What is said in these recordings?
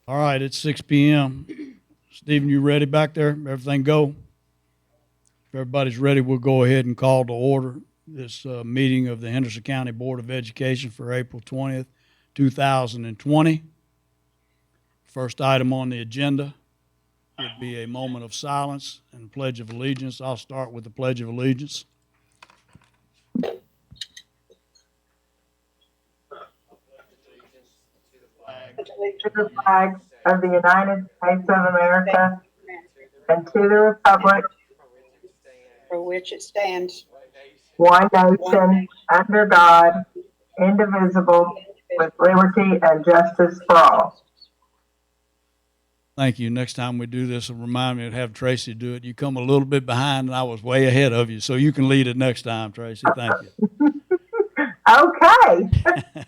All right, it's 6 p.m. Stephen, you ready back there? Everything go? If everybody's ready, we'll go ahead and call to order this meeting of the Henderson County Board of Education for April 20th, 2020. First item on the agenda would be a moment of silence and Pledge of Allegiance. I'll start with the Pledge of Allegiance. To the flag of the United States of America and to the republic for which it stands, one nation, under God, indivisible, with liberty and justice for all. Thank you. Next time we do this, remind me to have Tracy do it. You come a little bit behind, and I was way ahead of you, so you can lead it next time, Tracy. Thank you. Okay.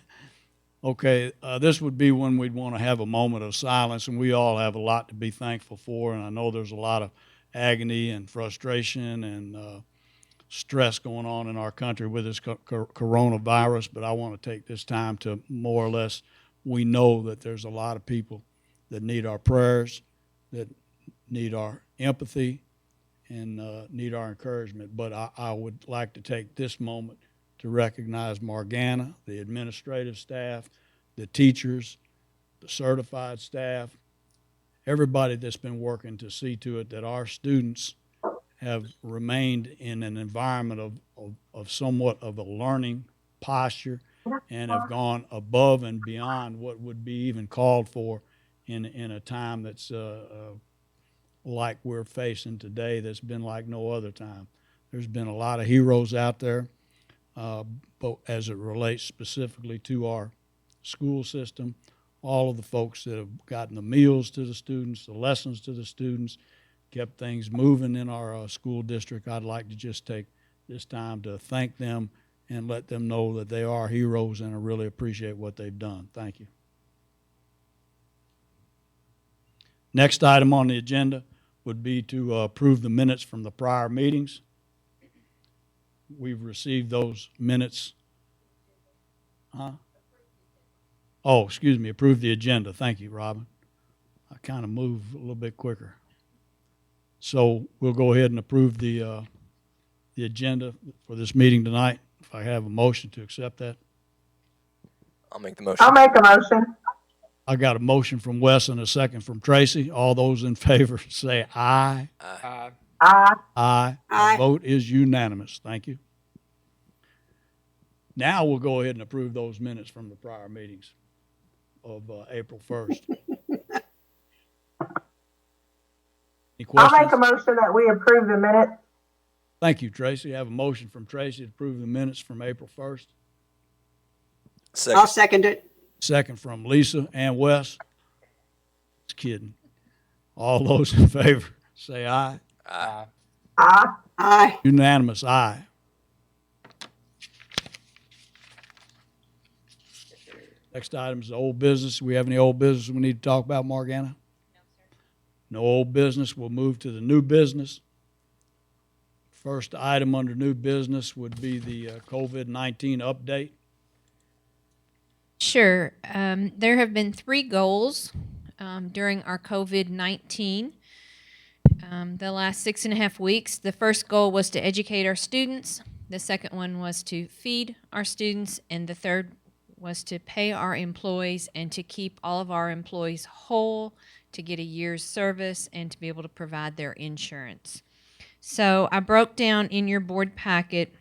Okay, this would be when we'd want to have a moment of silence, and we all have a lot to be thankful for, and I know there's a lot of agony and frustration and stress going on in our country with this coronavirus, but I want to take this time to more or less, we know that there's a lot of people that need our prayers, that need our empathy, and need our encouragement. But I would like to take this moment to recognize Morgana, the administrative staff, the teachers, the certified staff, everybody that's been working to see to it that our students have remained in an environment of somewhat of a learning posture and have gone above and beyond what would be even called for in a time that's like we're facing today, that's been like no other time. There's been a lot of heroes out there, but as it relates specifically to our school system, all of the folks that have gotten the meals to the students, the lessons to the students, kept things moving in our school district, I'd like to just take this time to thank them and let them know that they are heroes, and I really appreciate what they've done. Thank you. Next item on the agenda would be to approve the minutes from the prior meetings. We've received those minutes. Oh, excuse me, approve the agenda. Thank you, Robin. I kind of move a little bit quicker. So we'll go ahead and approve the agenda for this meeting tonight. If I have a motion to accept that. I'll make the motion. I'll make a motion. I got a motion from Wes and a second from Tracy. All those in favor say aye. Aye. Aye. Aye. Aye. The vote is unanimous. Thank you. Now we'll go ahead and approve those minutes from the prior meetings of April 1st. Any I'll questions? make a motion that we approve the minutes. Thank you, Tracy. I have a motion from Tracy to approve the minutes from April 1st. I'll Second. second it. Second from Lisa and Wes. Just kidding. All those in favor say aye. Aye. Aye. Aye. Unanimous aye. Next item is old business. Do we have any old business we need to talk about, Morgana? No, sir. No old business. We'll move to the new business. First item under new business would be the COVID-19 update. Sure. There have been 3 goals during our COVID-19. The last 6.5 weeks. The first goal was to educate our students. The second one was to feed our students. And the third was to pay our employees and to keep all of our employees whole, to get a year's service, and to be able to provide their insurance. So I broke down in your board packet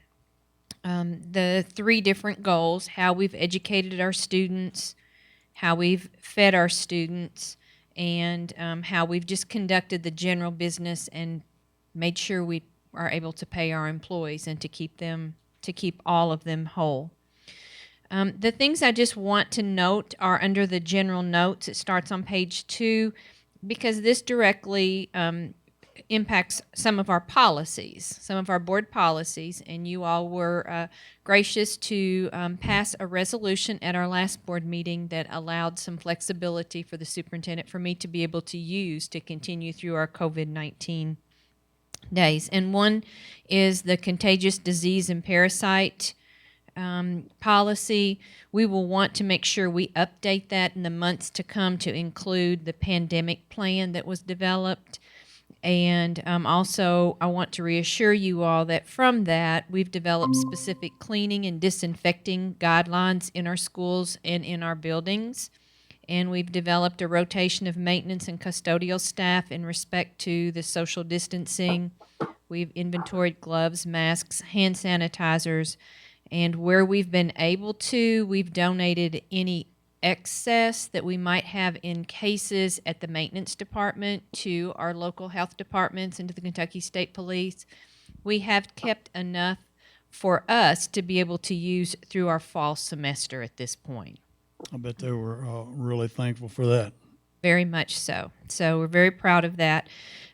the 3 different goals: how we've educated our students, how we've fed our students, and how we've just conducted the general business and made sure we are able to pay our employees and to keep all of them whole. The things I just want to note are under the general notes. It starts on page 2 because this directly impacts some of our policies, some of our board policies, and you all were gracious to pass a resolution at our last board meeting that allowed some flexibility for the superintendent for me to be able to use to continue through our COVID-19 days. And one is the contagious disease and parasite policy. We will want to make sure we update that in the months to come to include the pandemic plan that was developed. And also, I want to reassure you all that from that, we've developed specific cleaning and disinfecting guidelines in our schools and in our buildings. And we've developed a rotation of maintenance and custodial staff in respect to the social distancing. We've inventoried gloves, masks, hand sanitizers, and where we've been able to, we've donated any excess that we might have in cases at the maintenance department to our local health departments and to the Kentucky State Police. We have kept enough for us to be able to use through our fall semester at this point. I bet they were really thankful for that. Very much so. So we're very proud of that.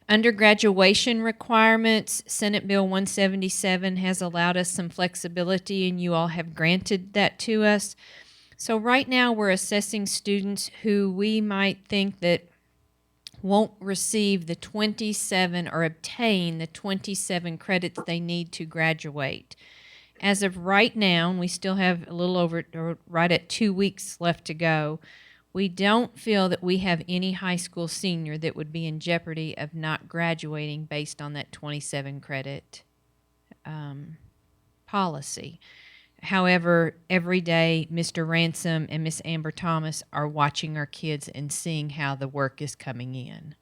Under graduation requirements, Senate Bill 177 has allowed us some flexibility, and you all have granted that to us. So right now we're assessing students who we might think that won't receive the 27 or obtain the 27 credits they need to graduate. As of right now, and we still have a little over, or right at 2 weeks left to go, we don't feel that we have any high school senior that would be in jeopardy of not graduating based on that 27 credit policy. However, every day, Mr. Ransom and Miss Amber Thomas are watching our kids and seeing how the work is coming in.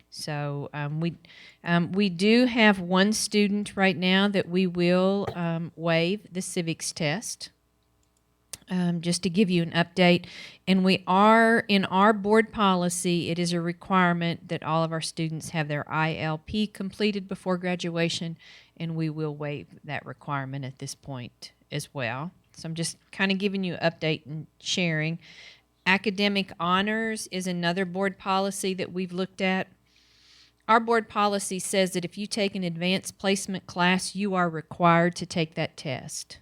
So we do have one student right now that we will waive the civics test, just to give you an update. And we are, in our board policy, it is a requirement that all of our students have their ILP completed before graduation, and we will waive that requirement at this point as well. So I'm just kind of giving you an update and sharing. Academic honors is another board policy that we've looked at. Our board policy says that if you take an advanced placement class, you are required to take that test.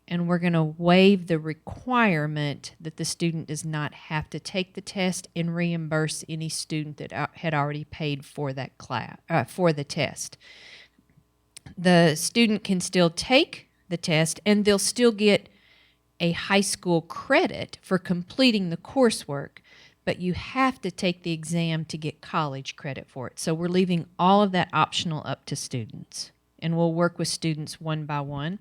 And we're going to waive the requirement that the student does not have to take the test and reimburse any student that had already paid for that class, for the test. The student can still take the test, and they'll still get a high school credit for completing the coursework, but you have to take the exam to get college credit for it. So we're leaving all of that optional up to students, and we'll work with students one by one.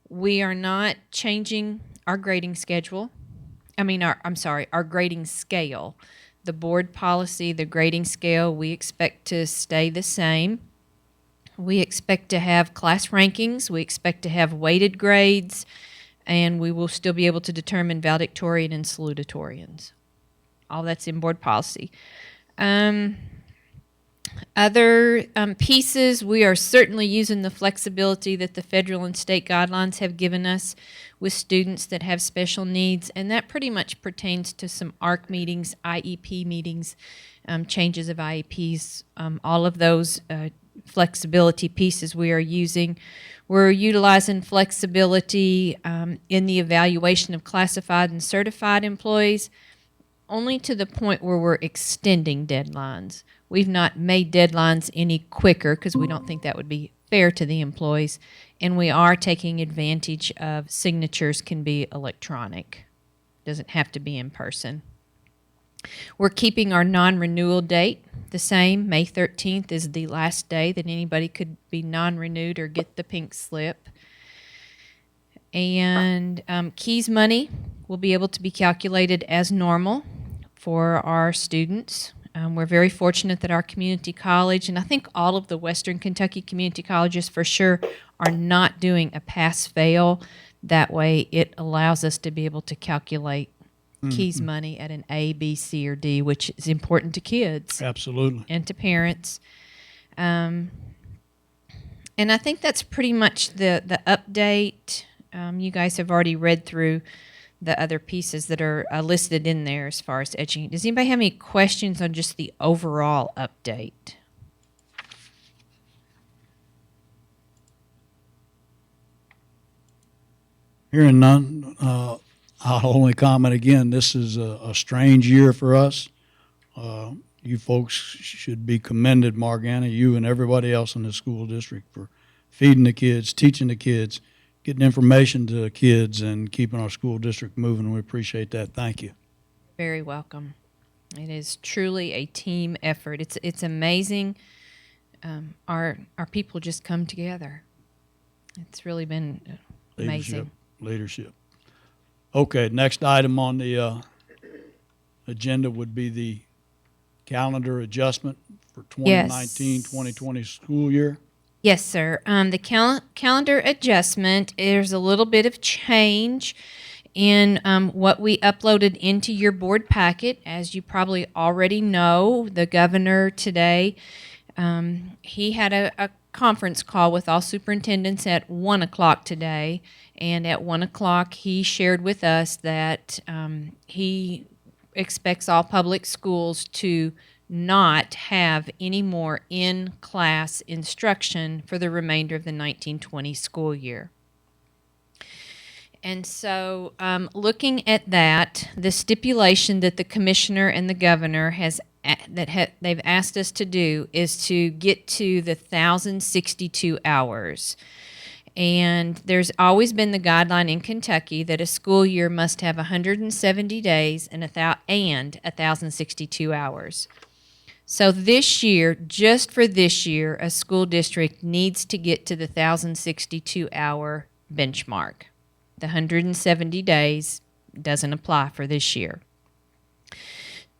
We are not changing our grading schedule. Our grading scale. The board policy, the grading scale, we expect to stay the same. We expect to have class rankings. We expect to have weighted grades, and we will still be able to determine valedictorian and salutatorians. All that's in board policy. Other pieces, we are certainly using the flexibility that the federal and state guidelines have given us with students that have special needs, and that pretty much pertains to some ARC meetings, IEP meetings, changes of IEPs, all of those flexibility pieces we are using. We're utilizing flexibility in the evaluation of classified and certified employees, only to the point where we're extending deadlines. We've not made deadlines any quicker because we don't think that would be fair to the employees, and we are taking advantage of signatures can be electronic. Doesn't have to be in person. We're keeping our non-renewal date the same. May 13th is the last day that anybody could be non-renewed or get the pink slip. And KEYS money will be able to be calculated as normal for our students. We're very fortunate that our community college, and I think all of the Western Kentucky community colleges for sure, are not doing a pass-fail. That way it allows us to be able to calculate KEYS money at an A, B, C, or D, which is important to kids. Absolutely. And to parents. And I think that's pretty much the update. You guys have already read through the other pieces that are listed in there as far as education. Does anybody have any questions on just the overall update? Hearing none, I'll only comment again, this is a strange year for us. You folks should be commended, Morgana, you and everybody else in the school district, for feeding the kids, teaching the kids, getting information to kids and keeping our school district moving. We appreciate that. Thank you. Very welcome. It is truly a team effort. It's amazing. Our people just come together. It's really been amazing. Leadership. Okay, next item on the agenda would be the calendar adjustment for 2019-2020 school year. Yes, sir. The calendar adjustment, there's a little bit of change in what we uploaded into your board packet. As you probably already know, the governor today, he had a conference call with all superintendents at 1 o'clock today, and at 1 o'clock he shared with us that he expects all public schools to not have any more in-class instruction for the remainder of the 1920 school year. And so looking at that, the stipulation that the commissioner and the governor they've asked us to do is to get to the 1,062 hours. And there's always been the guideline in Kentucky that a school year must have 170 days and 1,062 hours. So this year, just for this year, a school district needs to get to the 1,062 hour benchmark. The 170 days doesn't apply for this year.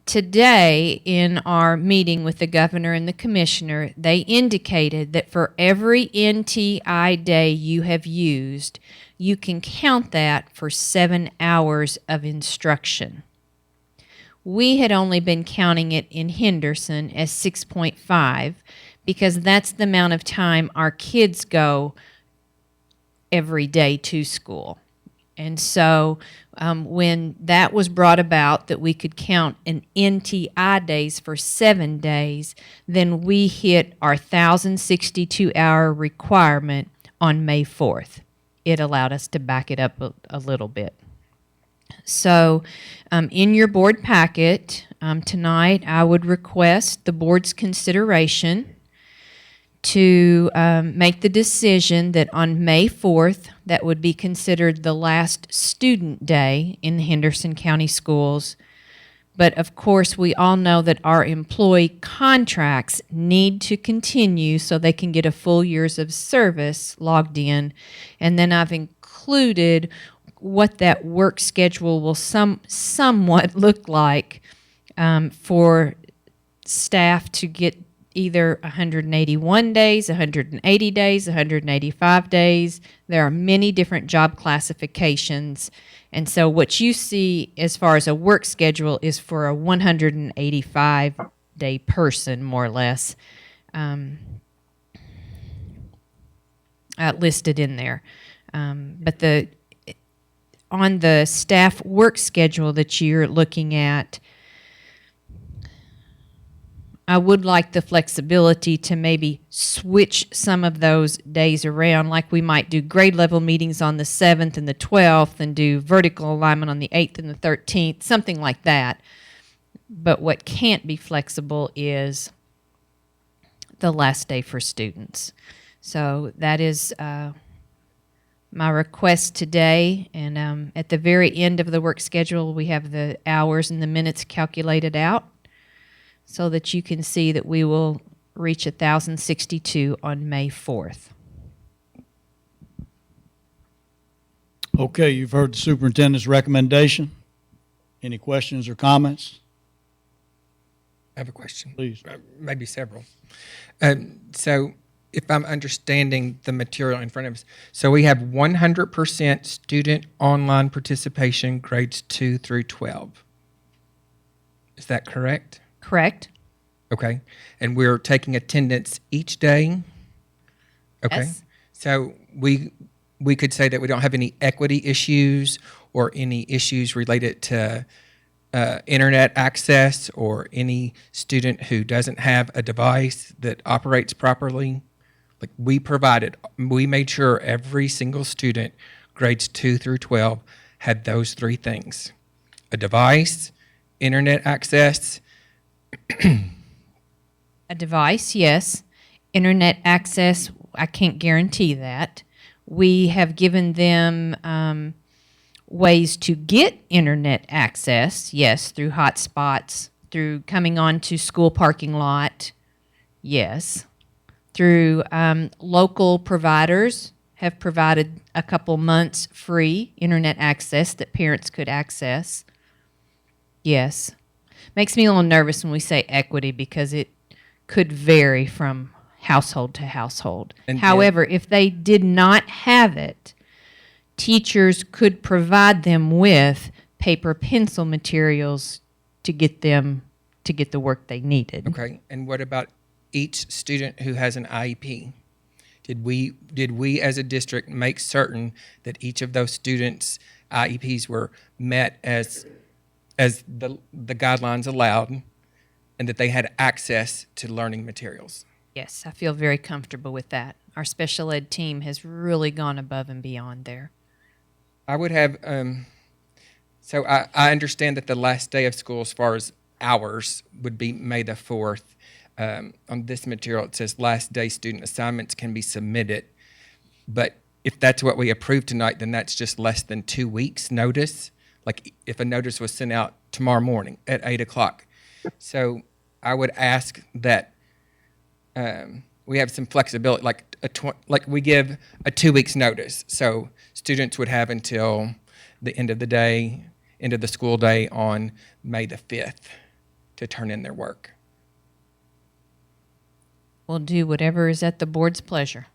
Today, in our meeting with the governor and the commissioner, they indicated that for every NTI day you have used, you can count that for 7 hours of instruction. We had only been counting it in Henderson as 6.5 because that's the amount of time our kids go every day to school. And so when that was brought about that we could count an NTI days for 7 days, then we hit our 1,062-hour requirement on May 4th. It allowed us to back it up a little bit. So in your board packet tonight, I would request the board's consideration to make the decision that on May 4th, that would be considered the last student day in the Henderson County Schools. But of course, we all know that our employee contracts need to continue so they can get a full years of service logged in. And then I've included what that work schedule will somewhat look like for staff to get either 181 days, 180 days, 185 days. There are many different job classifications. And so what you see as far as a work schedule is for a 185-day person, more or less, listed in there. But on the staff work schedule that you're looking at, I would like the flexibility to maybe switch some of those days around, like we might do grade level meetings on the 7th and the 12th and do vertical alignment on the 8th and the 13th, something like that. But what can't be flexible is the last day for students. So that is my request today. And at the very end of the work schedule, we have the hours and the minutes calculated out, so that you can see that we will reach 1,062 on May 4th. Okay, you've heard the superintendent's recommendation. Any questions or comments? I have a question. Please. Maybe several. So if I'm understanding the material in front of us, so we have 100% student online participation, grades 2 through 12. Is that correct? Correct? Okay. And we're taking attendance each day? Okay. Yes. So we could say that we don't have any equity issues or any issues related to internet access or any student who doesn't have a device that operates properly. Like we made sure every single student, grades 2 through 12, had those 3 things: a device, internet access. A device, yes. Internet access, I can't guarantee that. We have given them ways to get internet access, yes, through hotspots, through coming onto school parking lot, yes, through local providers have provided a couple months free internet access that parents could access. Yes. Makes me a little nervous when we say equity because it could vary from household to household. And However, if they did not have it, teachers could provide them with paper pencil materials to get the work they needed. Okay. And what about each student who has an IEP? Did we as a district make certain that each of those students' IEPs were met as the guidelines allowed, and that they had access to learning materials? Yes, I feel very comfortable with that. Our special ed team has really gone above and beyond there. I would have, so I understand that the last day of school as far as hours would be May the 4th. On this material, it says last day student assignments can be submitted. But if that's what we approve tonight, then that's just less than 2 weeks notice. Like if a notice was sent out tomorrow morning at 8 o'clock. So I would ask that we have some flexibility, like we give a 2 weeks notice. So students would have until the end of the day, end of the school day on May the 5th to turn in their work. We'll do whatever is at the board's pleasure.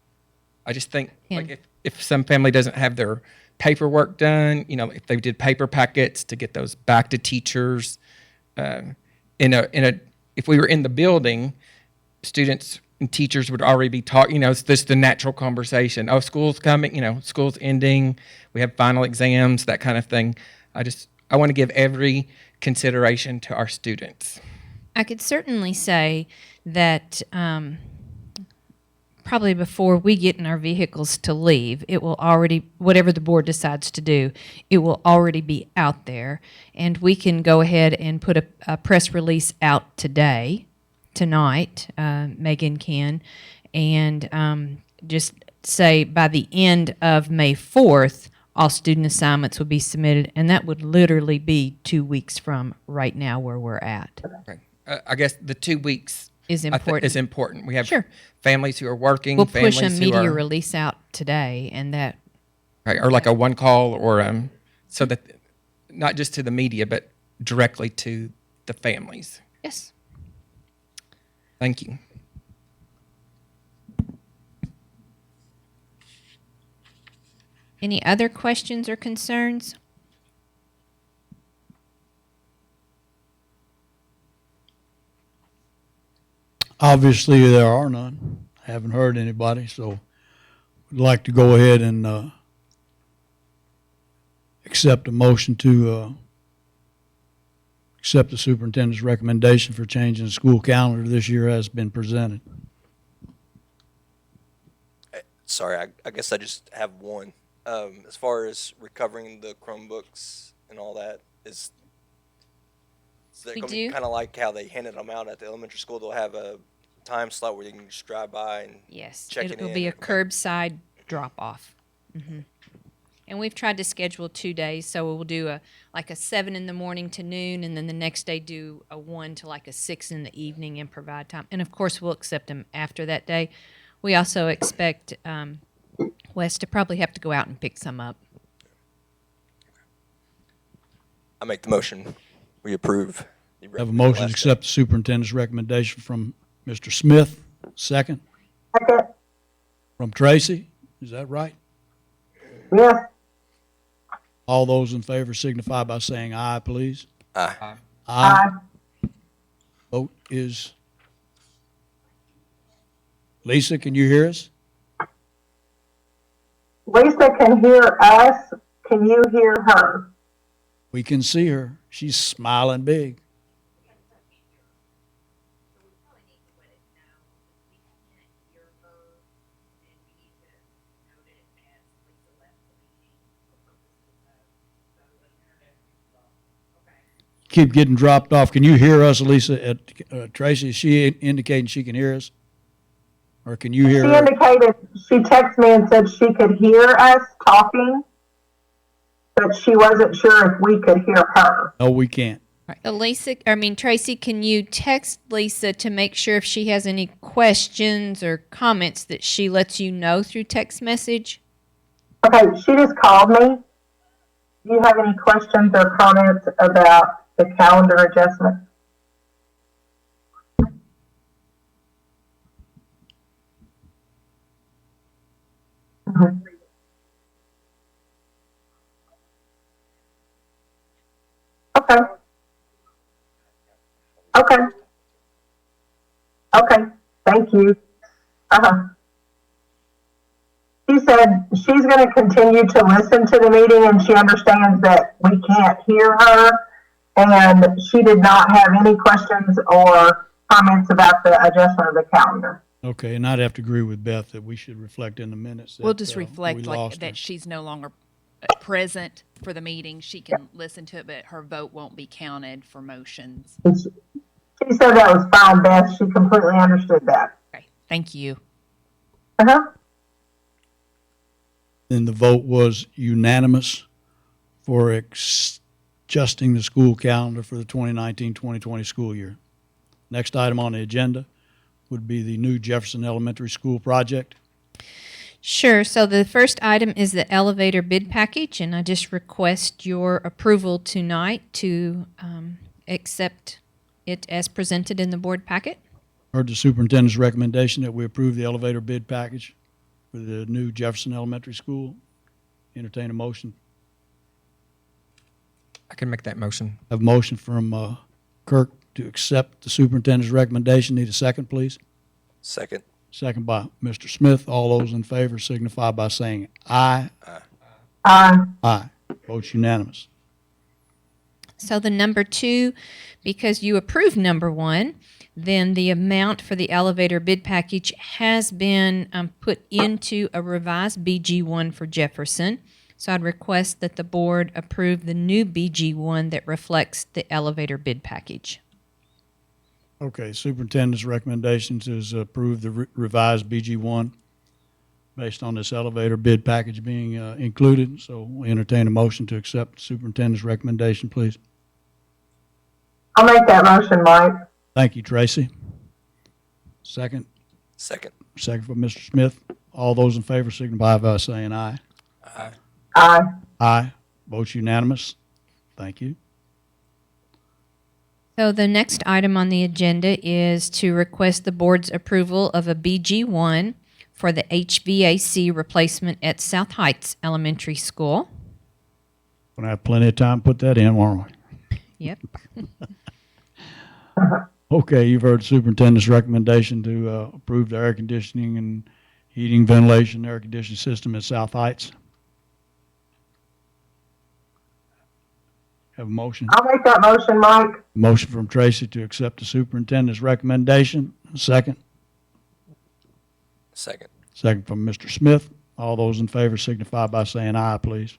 I just think Yeah. like if some family doesn't have their paperwork done, if they did paper packets to get those back to teachers, if we were in the building, students and teachers would already be talking. It's just the natural conversation. Oh, school's coming. School's ending. We have final exams, that kind of thing. I want to give every consideration to our students. I could certainly say that probably before we get in our vehicles to leave, it will already, whatever the board decides to do, it will already be out there. And we can go ahead and put a press release out tonight, Megan can, and just say by the end of May 4th, all student assignments would be submitted, and that would literally be 2 weeks from right now where we're at. Okay. I guess the 2 weeks Is I think important. is important. We have Sure. families who are working. We'll push a families who media are, release out today, and that right, or like a one call, or so that not just to the media, but directly to the families. yes. Thank you. Any other questions or concerns? Obviously, there are none. Haven't heard anybody, so would like to go ahead and accept a motion to accept the superintendent's recommendation for changing the school calendar this year has been presented. Sorry, I guess I just have one. As far as recovering the Chromebooks and all that, is that We going to be do. kind of like how they handed them out at the elementary school? They'll have a time slot where you can just drive by and Yes. check it It'll in. be a Okay. curbside drop off. And we've tried to schedule 2 days, so we'll do a 7 in the morning to noon, and then the next day do a 1 to a 6 in the evening and provide time. And of course, we'll accept them after that day. We also expect Wes to probably have to go out and pick some up. I make the motion. We approve. the Have a motion to last day. accept the superintendent's recommendation from Mr. Smith. Second, Second, from Tracy. Is that right? yes, All those in favor signify by saying aye, please. Aye. aye. Vote is. Lisa, can you hear us? Lisa can hear us. Can you hear her? We can see her. She's smiling big. Keep getting dropped off. Can you hear us, Lisa? Tracy, is she indicating she can hear us? Or can you hear She her? indicated, she texted me and said she could hear us talking, but she wasn't sure if we could hear her. No, we can't. Tracy, can you text Lisa to make sure if she has any questions or comments that she lets you know through text message? Okay, she just called me. Do you have any questions or comments about the calendar adjustment? Mhm. Okay. Okay. Okay. Thank you. Uh-huh. She said she's going to continue to listen to the meeting and she understands that we can't hear her. And she did not have any questions or comments about the adjustment of the calendar. Okay, and I'd have to agree with Beth that we should reflect in the minutes that We'll just we reflect like lost her. that she's no longer present for the meeting. She can listen to it, but her vote won't be counted for motions. And she said that was fine, Beth. She completely understood that. Okay, thank you. Uh-huh. Then the vote was unanimous for adjusting the school calendar for the 2019-2020 school year. Next item on the agenda would be the new Jefferson Elementary School project. Sure. So the first item is the elevator bid package, and I just request your approval tonight to accept it as presented in the board packet. Heard the superintendent's recommendation that we approve the elevator bid package for the new Jefferson Elementary School. Entertain a motion. I can make that motion. Have a motion from Kirk to accept the superintendent's recommendation. Need a second, please. Second. Second by Mr. Smith. All those in favor signify by saying aye. Aye. Votes unanimous. So the number two, because you approved number one, then the amount for the elevator bid package has been put into a revised BG1 for Jefferson. So I'd request that the board approve the new BG1 that reflects the elevator bid package. Okay, superintendent's recommendations is approve the revised BG1 based on this elevator bid package being included. So we entertain a motion to accept superintendent's recommendation, please. I'll make that motion, Mike. Thank you, Tracy. Second. Second. Second for Mr. Smith. All those in favor signify by saying aye. Aye. Aye. Votes unanimous. Thank you. So the next item on the agenda is to request the board's approval of a BG1 for the HVAC replacement at South Heights Elementary School. Gonna have plenty of time to put that in, won't we? Yep. Okay, you've heard superintendent's recommendation to approve the air conditioning and heating, ventilation, air conditioning system at South Heights. Have a motion. I'll make that motion, Mike. Motion from Tracy to accept the superintendent's recommendation. Second. Second. Second from Mr. Smith. All those in favor signify by saying aye, please.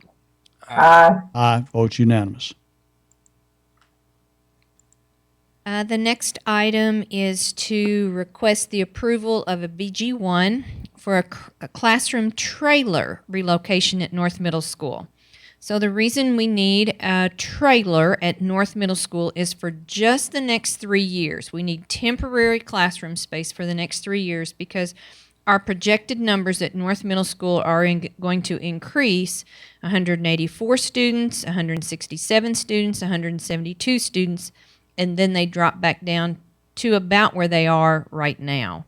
Aye. Aye. Votes unanimous. The next item is to request the approval of a BG1 for a classroom trailer relocation at North Middle School. So the reason we need a trailer at North Middle School is for just the next 3 years. We need temporary classroom space for the next 3 years because our projected numbers at North Middle School are going to increase 184 students, 167 students, 172 students, and then they drop back down to about where they are right now.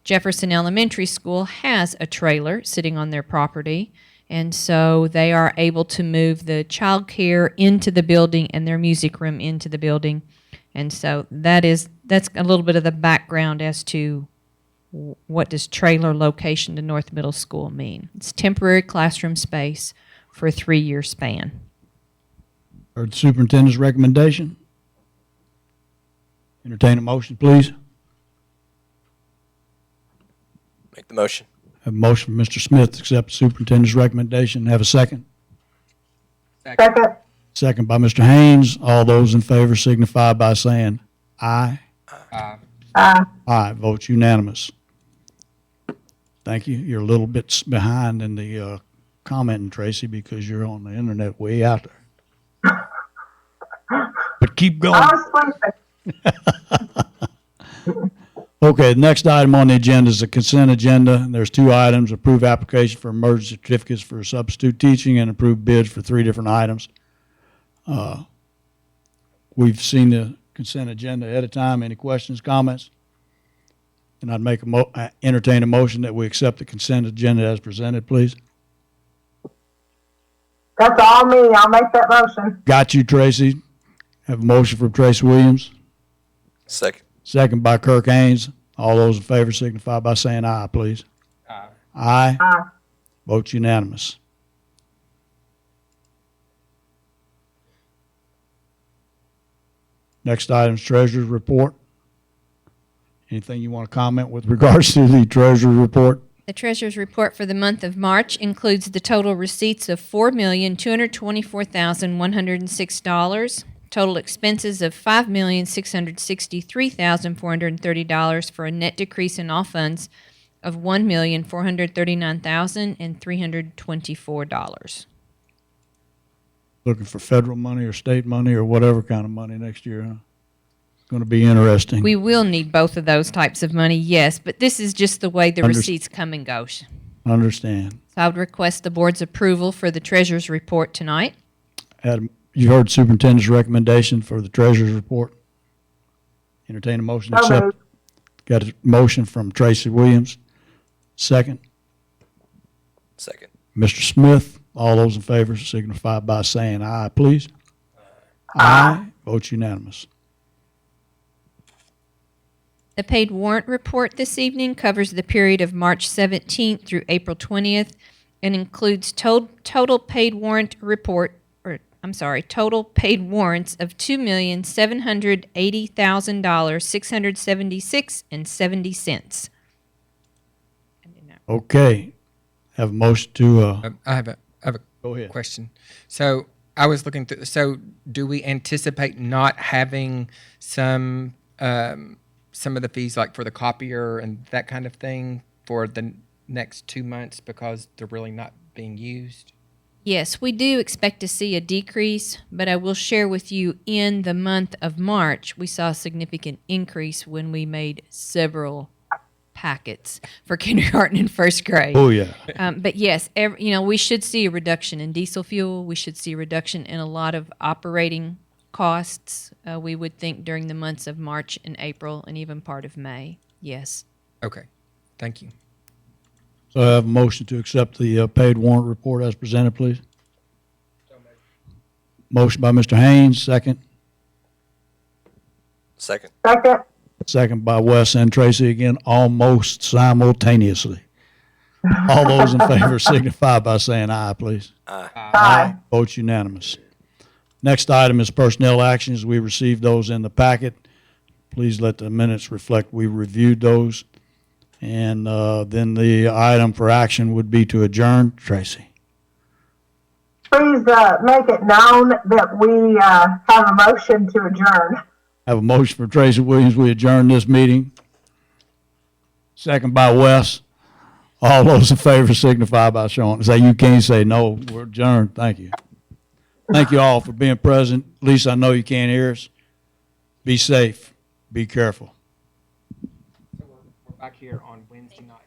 Jefferson Elementary School has a trailer sitting on their property, and so they are able to move the child care into the building and their music room into the building. And so that's a little bit of the background as to what does trailer location to North Middle School mean. It's temporary classroom space for a 3-year span. Heard the superintendent's recommendation. Entertain a motion, please. Make the motion. Have a motion from Mr. Smith to accept the superintendent's recommendation. Have a second. Second. Second by Mr. Haynes. All those in favor signify by saying aye. Aye. Aye. Votes unanimous. Thank you. You're a little bit behind in the commenting, Tracy, because you're on the internet way out there. But keep going. I was sleeping. Okay, the next item on the agenda is the consent agenda. There's two items: approve application for emergency certificates for substitute teaching and approve bids for three different items. We've seen the consent agenda ahead of time. Any questions, comments? And I'd make entertain a motion that we accept the consent agenda as presented, please. That's all me. I'll make that motion. Got you, Tracy. Have a motion from Tracy Williams, Second. second by Kirk Haynes. All those in favor signify by saying aye, please. Aye. Aye. Aye. Votes unanimous. Next item is treasurer's report. Anything you want to comment with regards to the treasurer's report? The treasurer's report for the month of March includes the total receipts of $4,224,106, total expenses of $5,663,430 for a net decrease in all funds of $1,439,324. Looking for federal money or state money or whatever kind of money next year, huh? It's going to be interesting. We will need both of those types of money, yes, but this is just the way the receipts come and go. So Understand. I would request the board's approval for the treasurer's report tonight. You heard superintendent's recommendation for the treasurer's report. Entertain a motion to So accept. moved. Got a motion from Tracy Williams. Second, Second. Mr. Smith. All those in favor signify by saying aye, please. Aye. Votes unanimous. The paid warrant report this evening covers the period of March 17th through April 20th and includes total paid warrant report, total paid warrants of $2,780,676.70. Okay. Have a motion to, I have a go ahead. question. So I was looking through. So do we anticipate not having some of the fees, like for the copier and that kind of thing, for the next 2 months because they're really not being used? Yes, we do expect to see a decrease, but I will share with you in the month of March, we saw a significant increase when we made several packets for kindergarten and first grade. Oh, yeah. But yes, we should see a reduction in diesel fuel. We should see a reduction in a lot of operating costs, we would think, during the months of March and April and even part of May. Yes. Okay. Thank you. So I have a motion to accept the paid warrant report as presented, please. Motion by Mr. Haynes, second. Second. Second. Second by Wes and Tracy, again, almost simultaneously. All those in favor signify by saying aye, please. Aye. Aye. Votes unanimous. Next item is personnel actions. We received those in the packet. Please let the minutes reflect we reviewed those. And then the item for action would be to adjourn. Tracy. Please make it known that we have a motion to adjourn. Have a motion for Tracy Williams. We adjourn this meeting. Second by Wes. All those in favor signify by showing. Say you can't say no. We're adjourned. Thank you. Thank you all for being present. Lisa, I know you can't hear us. Be safe. Be careful. So we're back here on Wednesday night.